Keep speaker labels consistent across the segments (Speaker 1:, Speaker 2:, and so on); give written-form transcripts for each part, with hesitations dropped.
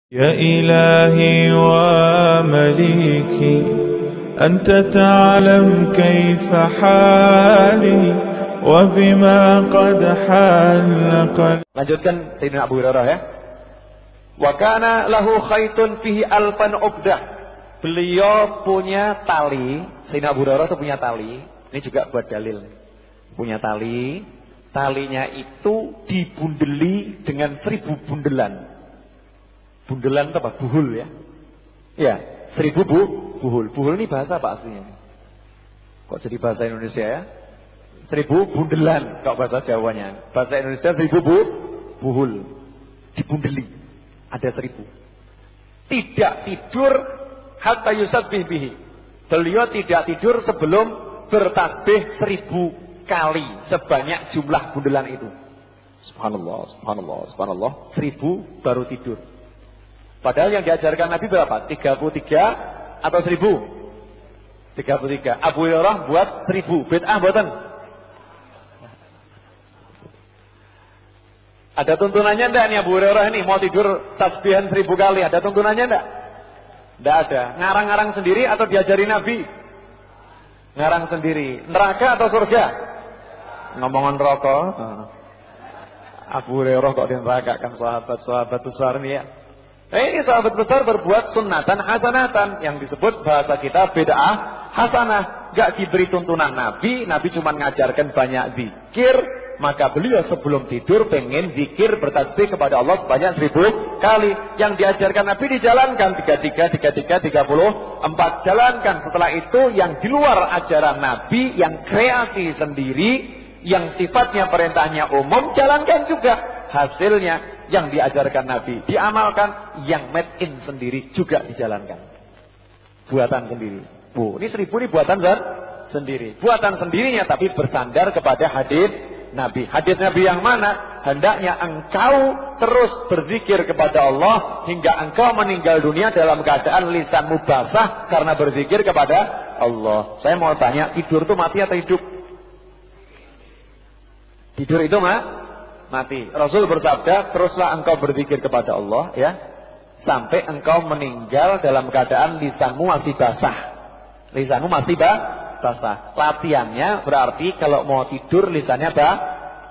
Speaker 1: يا إلهي ومليكي أنت تعلم كيف حالي وبما قد حل قلبي.
Speaker 2: Lanjutkan Sayyidina Abu Hurairah ya. Wa kana lahu khaitun fihi alfan uqdah. Beliau punya tali, Sayyidina Abu Hurairah itu punya tali. Ini juga buat dalil. Punya tali, talinya itu dibundeli dengan 1000 bundelan. Bundelan itu apa? Buhul ya. Ya, 1000 buhul. Buhul ini bahasa apa aslinya? Kok jadi bahasa Indonesia ya? 1000 bundelan kok bahasa Jawanya. Bahasa Indonesia 1000 buhul. Dibundeli. Ada 1000. Tidak tidur hatta yusabbih bihi. Beliau tidak tidur sebelum bertasbih 1000 kali sebanyak jumlah bundelan itu. Subhanallah, subhanallah, subhanallah. 1000 baru tidur. Padahal yang diajarkan Nabi berapa? 33 atau 1000? 33. Abu Hurairah buat 1000. Bid'ah mboten? Ada tuntunannya enggak nih Abu Hurairah ini mau tidur tasbihan 1000 kali? Ada tuntunannya enggak? Enggak ada. Ngarang-ngarang sendiri atau diajari Nabi? Ngarang sendiri. Neraka atau surga? Ngomongin rokok. Abu Hurairah kok dinerakakan sahabat-sahabat besar ini ya. Ini sahabat besar berbuat sunnatan hasanatan yang disebut bahasa kita bid'ah hasanah. Gak diberi tuntunan Nabi, Nabi cuma ngajarkan banyak zikir. Maka beliau sebelum tidur pengen zikir bertasbih kepada Allah sebanyak 1000 kali. Yang diajarkan Nabi dijalankan 33, 34 jalankan. Setelah itu yang di luar ajaran Nabi, yang kreasi sendiri, yang sifatnya perintahnya umum, jalankan juga. Hasilnya yang diajarkan Nabi diamalkan, yang made in sendiri juga dijalankan. Buatan sendiri. Ini 1000 ini buatan sendiri. Buatan sendirinya tapi bersandar kepada hadis Nabi. Hadis Nabi yang mana? Hendaknya engkau terus berzikir kepada Allah hingga engkau meninggal dunia dalam keadaan lisanmu basah karena berzikir kepada Allah. Saya mau tanya, tidur itu mati atau hidup? Tidur itu mati. Rasul bersabda, teruslah engkau berzikir kepada Allah ya, sampai engkau meninggal dalam keadaan lisanmu masih basah. Lisanmu masih basah. Latihannya berarti kalau mau tidur lisannya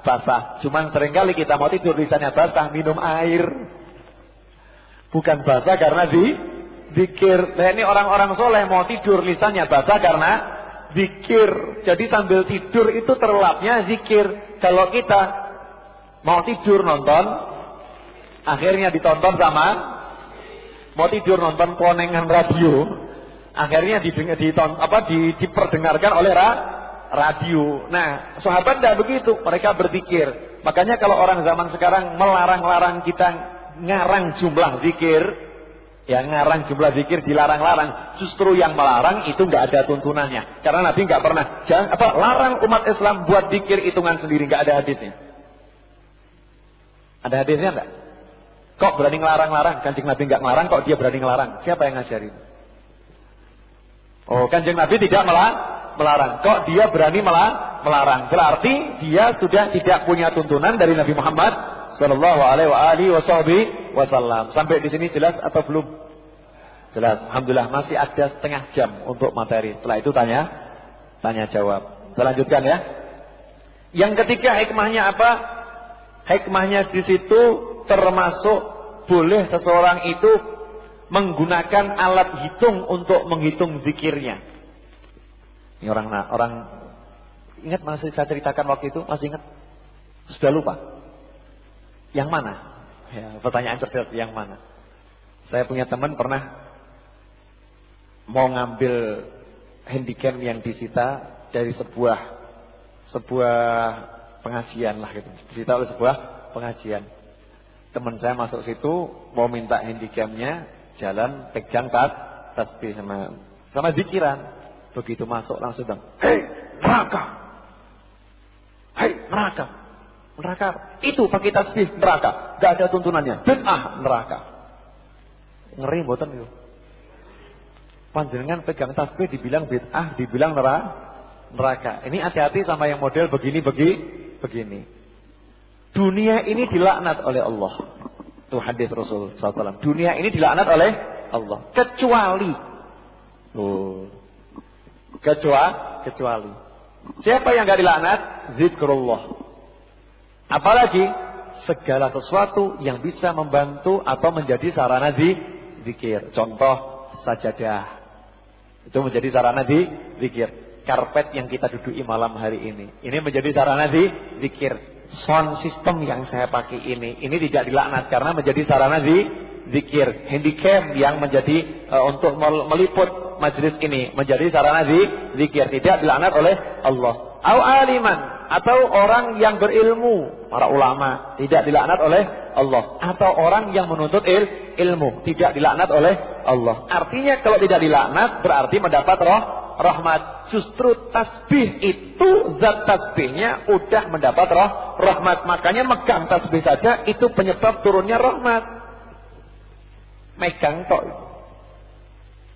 Speaker 2: basah. Cuman seringkali kita mau tidur lisannya basah, minum air. Bukan basah karena zikir. Nah, ini orang-orang soleh mau tidur lisannya basah karena zikir. Jadi sambil tidur itu terlapnya zikir. Kalau kita mau tidur nonton, akhirnya ditonton sama, mau tidur nonton konengan radio, akhirnya diperdengarkan oleh radio. Nah, sahabat tidak begitu, mereka berzikir. Makanya kalau orang zaman sekarang melarang-larang kita ngarang jumlah zikir, ya ngarang jumlah zikir dilarang-larang, justru yang melarang itu nggak ada tuntunannya. Karena Nabi nggak pernah larang umat Islam buat zikir hitungan sendiri, nggak ada hadisnya. Ada hadisnya enggak? Kok berani ngelarang-larang? Kanjeng Nabi enggak ngelarang, kok dia berani ngelarang? Siapa yang ngajarin? Oh, Kanjeng Nabi tidak melarang. Kok dia berani melarang? Berarti dia sudah tidak punya tuntunan dari Nabi Muhammad sallallahu alaihi wasallam. Sampai di sini jelas atau belum? Jelas. Alhamdulillah masih ada setengah jam untuk materi. Setelah itu tanya jawab. Saya lanjutkan ya. Yang ketiga hikmahnya apa? Hikmahnya di situ termasuk boleh seseorang itu menggunakan alat hitung untuk menghitung zikirnya. Ini orang ingat masih saya ceritakan waktu itu, masih ingat? Sudah lupa? Yang mana? Ya, pertanyaan cerdas, yang mana? Saya punya teman pernah mau ngambil handycam yang disita dari sebuah pengajian lah gitu. Disita oleh sebuah pengajian. Teman saya masuk situ mau minta handycamnya, jalan pegang tasbih sama zikiran. Begitu masuk langsung bilang, "Hei neraka, hei neraka, neraka itu pakai tasbih neraka, gak ada tuntunannya, bid'ah neraka." Ngeri mboten itu. Panjenengan pegang tasbih dibilang bid'ah, dibilang neraka. Ini hati-hati sama yang model begini. Dunia ini dilaknat oleh Allah. Itu hadis Rasul SAW. Dunia ini dilaknat oleh Allah. Kecuali. Kecuali. Siapa yang gak dilaknat? Zikrullah. Apalagi segala sesuatu yang bisa membantu atau menjadi sarana zikir. Contoh sajadah. Itu menjadi sarana zikir. Karpet yang kita duduki malam hari ini menjadi sarana zikir. Sound system yang saya pakai ini tidak dilaknat karena menjadi sarana zikir. Handycam yang menjadi untuk meliput majelis ini menjadi sarana zikir, tidak dilaknat oleh Allah. Au aliman, atau orang yang berilmu, para ulama, tidak dilaknat oleh Allah. Atau orang yang menuntut ilmu, tidak dilaknat oleh Allah. Artinya kalau tidak dilaknat berarti mendapat rahmat. Justru tasbih itu, zat tasbihnya udah mendapat rahmat. Makanya megang tasbih saja itu penyebab turunnya rahmat. Megang tok.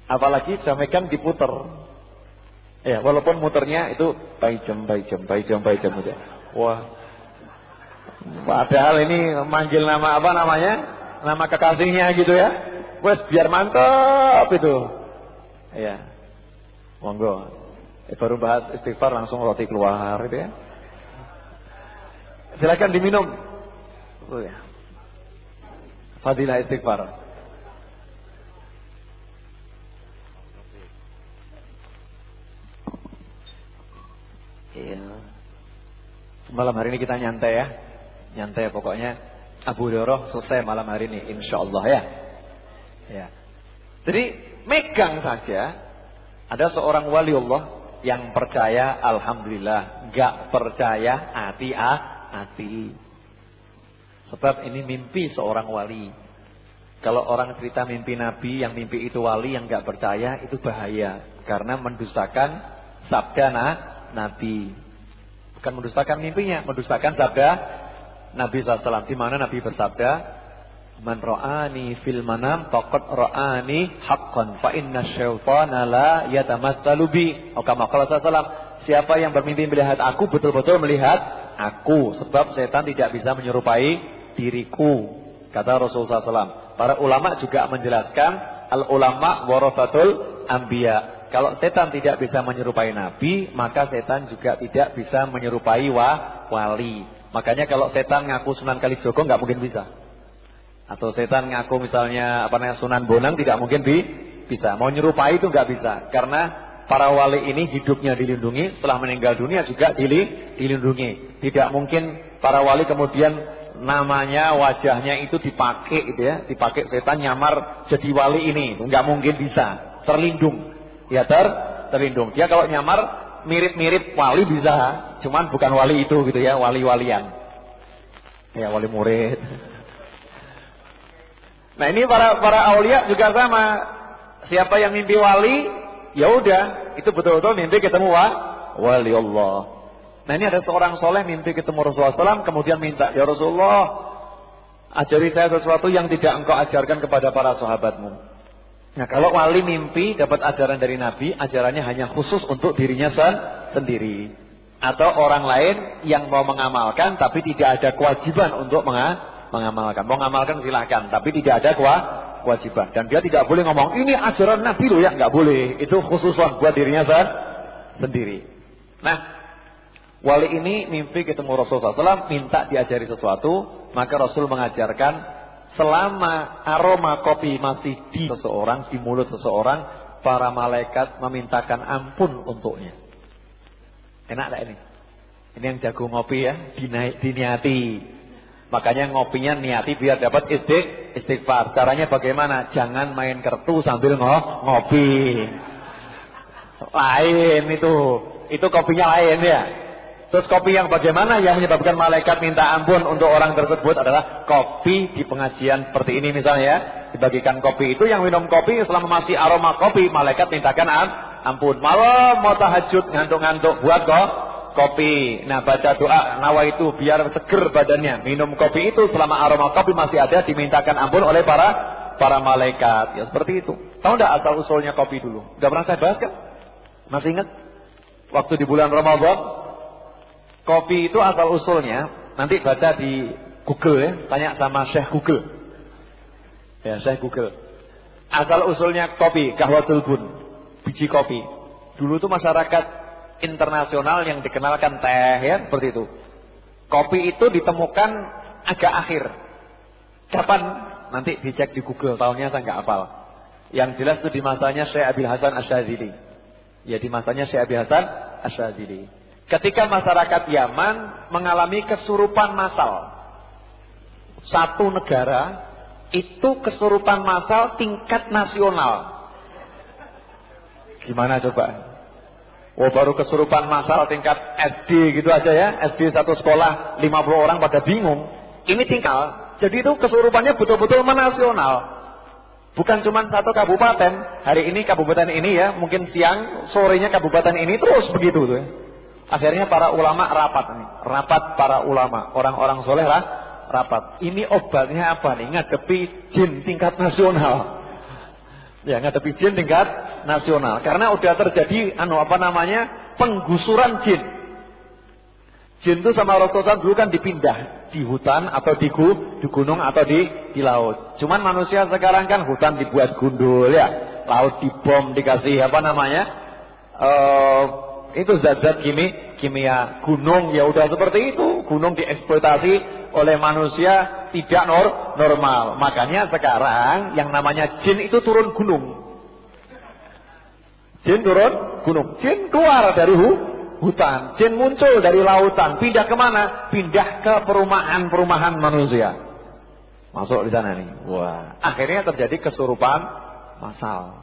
Speaker 2: Apalagi sudah megang diputer. Ya, walaupun muternya itu by jam aja. Wah. Padahal ini manggil nama apa namanya? Nama kekasihnya gitu ya. Wes biar mantap itu. Ya. Monggo. Baru bahas istighfar langsung roti keluar gitu ya. Silakan diminum. Oh ya. Fadilah istighfar. Iya. Malam hari ini kita nyantai ya. Nyantai pokoknya. Abu Hurairah selesai malam hari ini insyaallah ya. Ya. Jadi megang saja. Ada seorang wali Allah yang percaya alhamdulillah, gak percaya hati-hati. Sebab ini mimpi seorang wali. Kalau orang cerita mimpi Nabi, yang mimpi itu wali, yang gak percaya itu bahaya. Karena mendustakan sabda Nabi. Bukan mendustakan mimpinya, mendustakan sabda Nabi SAW. Di mana Nabi bersabda, man ra'ani fil manam faqad ra'ani haqqan fa inna syaitana la yatamassalu bi. Kama qala sallallahu, siapa yang bermimpi melihat aku betul-betul melihat aku, sebab setan tidak bisa menyerupai diriku, kata Rasulullah SAW. Para ulama juga menjelaskan al ulama warathatul anbiya. Kalau setan tidak bisa menyerupai nabi, maka setan juga tidak bisa menyerupai wali. Makanya kalau setan ngaku Sunan Kalijogo nggak mungkin bisa. Atau setan ngaku misalnya Sunan Bonang tidak mungkin bisa. Mau nyerupai itu nggak bisa. Karena para wali ini hidupnya dilindungi, setelah meninggal dunia juga dilindungi. Tidak mungkin para wali kemudian namanya, wajahnya itu dipakai gitu ya. Dipakai setan nyamar jadi wali ini. Nggak mungkin bisa. Terlindung. Ya terlindung. Dia kalau nyamar mirip-mirip wali bisa. Cuman bukan wali itu gitu ya. Wali-walian. Ya wali murid. Nah ini para aulia juga sama. Siapa yang mimpi wali, ya udah, itu betul-betul mimpi ketemu wali Allah. Nah ini ada seorang soleh mimpi ketemu Rasulullah SAW, kemudian minta, ya Rasulullah, ajari saya sesuatu yang tidak engkau ajarkan kepada para sahabatmu. Nah kalau wali mimpi dapat ajaran dari Nabi, ajarannya hanya khusus untuk dirinya sendiri. Atau orang lain yang mau mengamalkan tapi tidak ada kewajiban untuk mengamalkan. Mau mengamalkan silahkan, tapi tidak ada kewajiban. Dan dia tidak boleh ngomong, ini ajaran Nabi loh ya, nggak boleh. Itu khusus buat dirinya sendiri. Nah, wali ini mimpi ketemu Rasulullah SAW, minta diajari sesuatu, maka Rasul mengajarkan selama aroma kopi masih di seseorang, di mulut seseorang, para malaikat memintakan ampun untuknya. Enak tak ini? Ini yang jago ngopi ya, diniati. Makanya ngopinya niati biar dapat istighfar. Caranya bagaimana? Jangan main kartu sambil ngopi. Lain itu. Itu kopinya lain ya. Terus kopi yang bagaimana yang menyebabkan malaikat minta ampun untuk orang tersebut adalah kopi di pengajian seperti ini misalnya ya. Dibagikan kopi itu, yang minum kopi selama masih aroma kopi, malaikat mintakan ampun. Malam mau tahajud ngantuk-ngantuk buat kopi. Nah baca doa nawaitu biar seger badannya. Minum kopi itu selama aroma kopi masih ada, dimintakan ampun oleh para malaikat. Ya seperti itu. Tahu enggak asal usulnya kopi dulu? Enggak pernah saya bahas kan? Masih ingat? Waktu di bulan Ramadan, kopi itu asal usulnya, nanti baca di Google ya, tanya sama Syekh Google. Ya, saya Google. Asal usulnya kopi, kahwatul bun, biji kopi. Dulu tuh masyarakat internasional yang dikenalkan teh ya seperti itu. Kopi itu ditemukan agak akhir. Kapan? Nanti dicek di Google, tahunnya saya nggak hafal. Yang jelas itu di masanya Syekh Abil Hasan Asyadzili. Ya, di masanya Syekh Abil Hasan Asyadzili. Ketika masyarakat Yaman mengalami kesurupan massal. Satu negara itu kesurupan massal tingkat nasional. Gimana coba? Oh, baru kesurupan massal tingkat SD gitu aja ya. SD satu sekolah 50 orang pada bingung. Ini tinggal. Jadi itu kesurupannya betul-betul menasional. Bukan cuma satu kabupaten. Hari ini kabupaten ini ya, mungkin siang, sorenya kabupaten ini terus begitu tuh ya. Akhirnya para ulama rapat nih. Rapat para ulama, orang-orang soleh lah rapat. Ini obatnya apa nih? Ngadepi jin tingkat nasional. Ya, ngadepi jin tingkat nasional. Karena udah terjadi penggusuran jin. Jin itu sama Rasulullah dulu kan dipindah di hutan atau di gunung atau di laut. Cuman manusia sekarang kan hutan dibuat gundul ya, laut dibom, dikasih itu zat-zat kimia. Gunung ya udah seperti itu, gunung dieksploitasi oleh manusia tidak normal. Makanya sekarang yang namanya jin itu turun gunung. Jin turun gunung, jin keluar dari hutan, jin muncul dari lautan, pindah kemana? Pindah ke perumahan manusia. Masuk di sana nih. Wah, akhirnya terjadi kesurupan massal.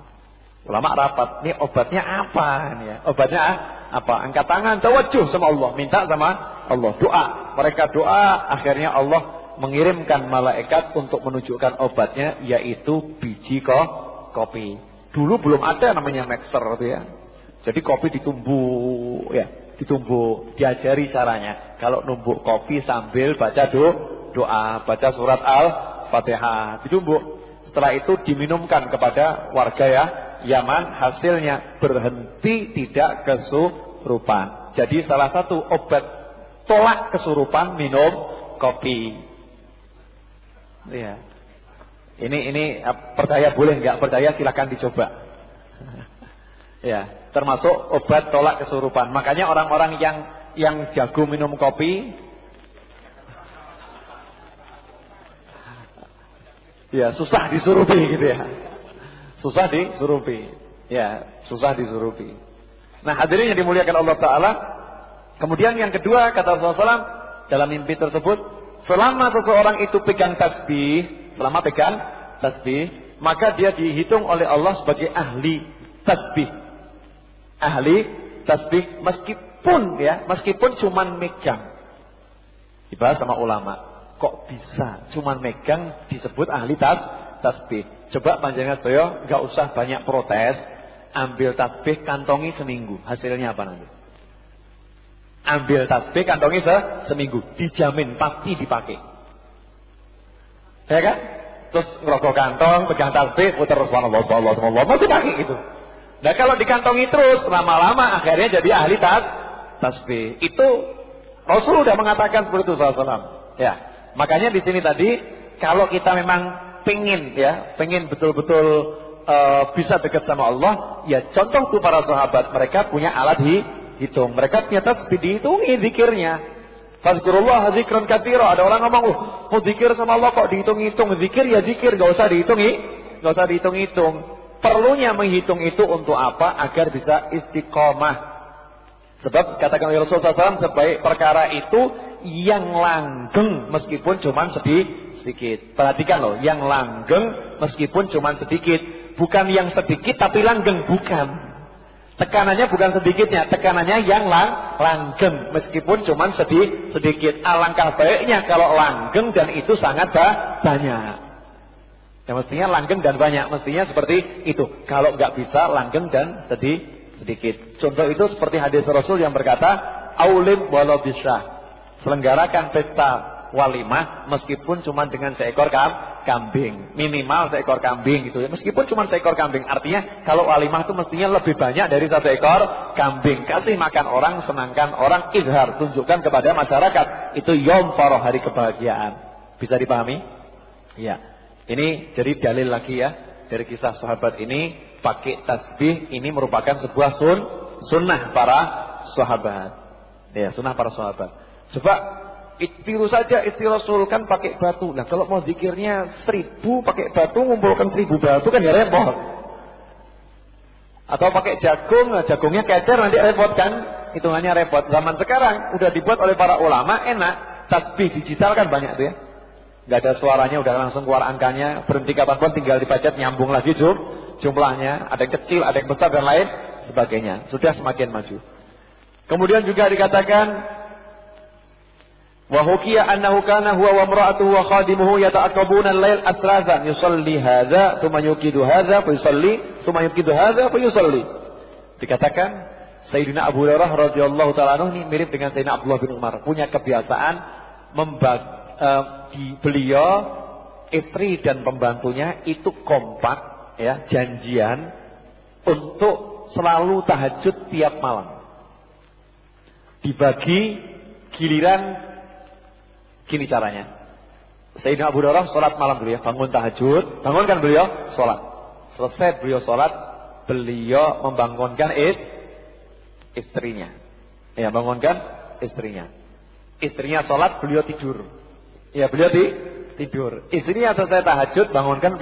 Speaker 2: Ulama rapat, ini obatnya apa nih ya? Obatnya apa? Angkat tangan, tawajuh sama Allah, minta sama Allah, doa. Mereka doa, akhirnya Allah mengirimkan malaikat untuk menunjukkan obatnya, yaitu biji kopi. Dulu belum ada namanya mixer itu ya. Jadi kopi ditumbuk ya, diajari caranya. Kalau numbuk kopi sambil baca doa, baca surat Al-Fatihah, ditumbuk. Setelah itu diminumkan kepada warga ya Yaman, hasilnya berhenti tidak kesurupan. Jadi salah satu obat tolak kesurupan minum kopi. Ya. Ini percaya boleh nggak percaya silakan dicoba. Ya, termasuk obat tolak kesurupan. Makanya orang-orang yang jago minum kopi, ya susah disurupi gitu ya. Susah disurupi. Ya, susah disurupi. Nah, hadirin yang dimuliakan Allah Ta'ala. Kemudian yang kedua kata Rasulullah SAW dalam mimpi tersebut, selama seseorang itu pegang tasbih, maka dia dihitung oleh Allah sebagai ahli tasbih. Ahli tasbih meskipun cuman megang. Dibahas sama ulama, kok bisa cuman megang disebut ahli tasbih. Coba panjenengan sedaya enggak usah banyak protes, ambil tasbih kantongi seminggu, hasilnya apa nanti? Ambil tasbih kantongi seminggu, dijamin pasti dipakai. Ya kan? Terus ngerokok kantong, pegang tasbih, putar subhanallah, masih pakai gitu. Nah kalau dikantongi terus, lama-lama akhirnya jadi ahli tasbih. Itu Rasul sudah mengatakan seperti itu SAW. Ya, makanya di sini tadi, kalau kita memang pengen betul-betul bisa dekat sama Allah, ya contoh tuh para sahabat, mereka punya alat hitung, mereka punya tasbih dihitungi zikirnya. Fadzkurullah zikran katsira. Ada orang ngomong, mau zikir sama Allah kok dihitung-hitung. Zikir ya zikir, gak usah dihitung-hitung. Perlunya menghitung itu untuk apa? Agar bisa istiqomah. Sebab katakan Rasulullah SAW, sebaik perkara itu yang langgeng meskipun cuma sedikit. Perhatikan loh, yang langgeng meskipun cuma sedikit. Bukan yang sedikit tapi langgeng, bukan. Tekanannya bukan sedikitnya, tekanannya yang langgeng meskipun cuma sedikit. Alangkah baiknya kalau langgeng dan itu sangat banyak. Ya mestinya langgeng dan banyak, mestinya seperti itu. Kalau nggak bisa langgeng dan sedikit. Contoh itu seperti hadis Rasul yang berkata, aulim walau bisa. Selenggarakan pesta walimah meskipun cuma dengan seekor kambing, minimal seekor kambing gitu ya, meskipun cuma seekor kambing. Artinya kalau walimah itu mestinya lebih banyak dari satu ekor kambing. Kasih makan orang, senangkan orang, izhar, tunjukkan kepada masyarakat. Itu yom faroh, hari kebahagiaan. Bisa dipahami? Ya. Ini jadi dalil lagi ya dari kisah sahabat ini, pakai tasbih ini merupakan sebuah sunnah para sahabat. Ya, sunnah para sahabat. Coba tiru saja istri Rasul kan pakai batu. Nah, kalau mau zikirnya 1000 pakai batu, ngumpulkan 1000 batu kan ya repot. Atau pakai jagung, nah jagungnya kecer nanti repot kan? Hitungannya repot. Zaman sekarang udah dibuat oleh para ulama enak, tasbih digital kan banyak tuh ya. Gak ada suaranya, udah langsung keluar angkanya, berhenti kapanpun tinggal dipacet, nyambung lagi jumlahnya, ada yang kecil, ada yang besar dan lain sebagainya. Sudah semakin maju. Kemudian juga dikatakan wa hukiya annahu kana huwa wa imra'atuhu wa khadimuhu yata'aqabuna al-lail asrazan yusalli hadza thumma yuqidu hadza fa yusalli thumma yuqidu hadza fa yusalli. Dikatakan Sayyidina Abu Hurairah radhiyallahu taala anhu ini mirip dengan Sayyidina Abdullah bin Umar, punya kebiasaan beliau, istri dan pembantunya itu kompak ya, janjian untuk selalu tahajud tiap malam. Dibagi giliran gini caranya. Sayyidina Abu Hurairah sholat malam dulu ya, bangun tahajud, bangunkan beliau sholat. Selesai beliau sholat, beliau membangunkan istrinya. Ya, bangunkan istrinya. Istrinya sholat, beliau tidur. Ya, beliau tidur. Istrinya selesai tahajud, bangunkan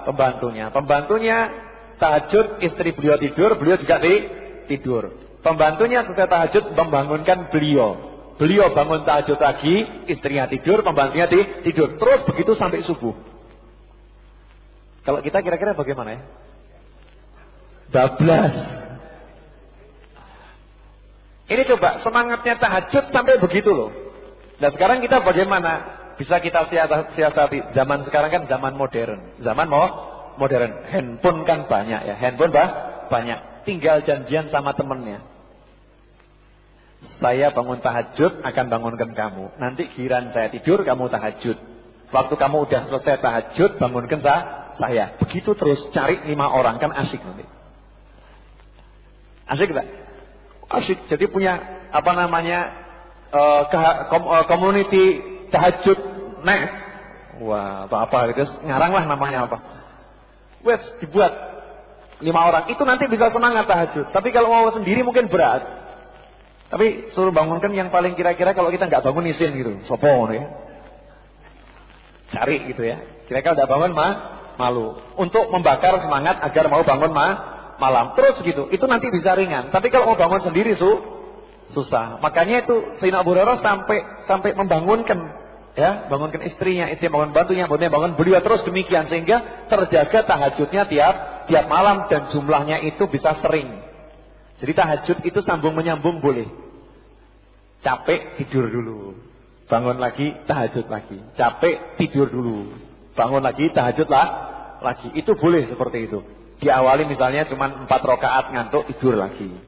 Speaker 2: pembantunya. Pembantunya tahajud, istri beliau tidur, beliau juga tidur. Pembantunya selesai tahajud, membangunkan beliau. Beliau bangun tahajud lagi, istrinya tidur, pembantunya tidur. Terus begitu sampai subuh. Kalau kita kira-kira bagaimana ya? Bablas. Ini coba semangatnya tahajud sampai begitu loh. Nah sekarang kita bagaimana? Bisa kita siasati. Zaman sekarang kan zaman modern. Zaman modern. Handphone kan banyak ya. Handphone banyak. Tinggal janjian sama temennya. Saya bangun tahajud akan bangunkan kamu. Nanti giliran saya tidur kamu tahajud. Waktu kamu udah selesai tahajud bangunkan saya. Begitu terus cari 5 orang kan asik nanti. Asik gak? Asik. Jadi punya apa namanya community tahajud net. Wah apa gitu. Ngarang lah namanya apa. Wes dibuat 5 orang. Itu nanti bisa semangat tahajud. Tapi kalau mau sendiri mungkin berat. Tapi suruh bangunkan yang paling kira-kira kalau kita nggak bangun isin gitu. Sopo ya. Cari gitu ya. Kira-kira udah bangun malu. Untuk membakar semangat agar mau bangun malam. Terus gitu. Itu nanti bisa ringan. Tapi kalau mau bangun sendiri susah. Makanya itu Sayyidina Abu Hurairah sampai membangunkan ya, bangunkan istrinya, istri bangun bantunya, bangun beliau terus demikian sehingga terjaga tahajudnya tiap malam dan jumlahnya itu bisa sering. Jadi tahajud itu sambung menyambung boleh. Capek tidur dulu. Bangun lagi tahajud lagi. Capek tidur dulu. Bangun lagi tahajud lagi. Itu boleh seperti itu. Diawali misalnya cuma 4 rakaat ngantuk tidur lagi.